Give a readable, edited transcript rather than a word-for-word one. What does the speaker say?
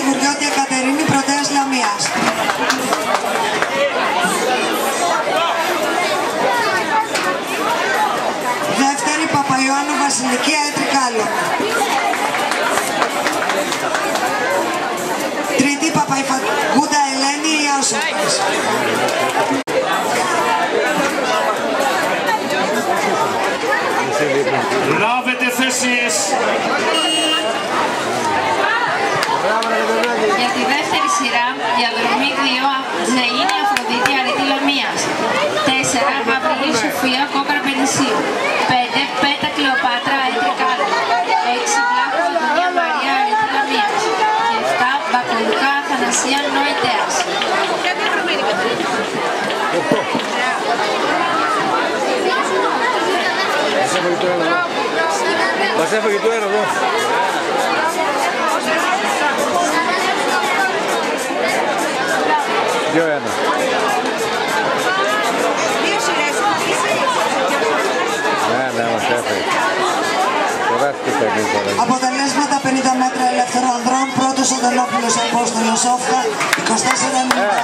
Γρηγοριώτη Κατερίνη, Πρωτέας Λαμίας. Δεύτερη Παπαϊωάννου Βασιλική, Αετρικάλων. Τρίτη Παπαϊφαγκούντα Ελένη, Ιάσοπης. Λάβετε θέσεις. Για τη δεύτερη σειρά, διαδρομή 2, Νεΐνη Αφροδίτη Αρετή Λαμίας. 4, Αυριλή Σοφία Κόκρα Πενησίου. 5, Πέτα Κλεοπάτρα Αετρικάλων. 6, Βλάχο Αντωνία Μαρία Αρετή Λαμίας. Και 7, Μπακολουκά Αθανασία Νοητέας. Μας έφαγε το έργο. Δύο ένα. Ναι, μας έφαγε. Αποτελέσματα 50 μέτρα ελεύθερων ανδρών. Πρώτος ο Δελόπουλος Απόστολος Όφτα. 24 μήνες.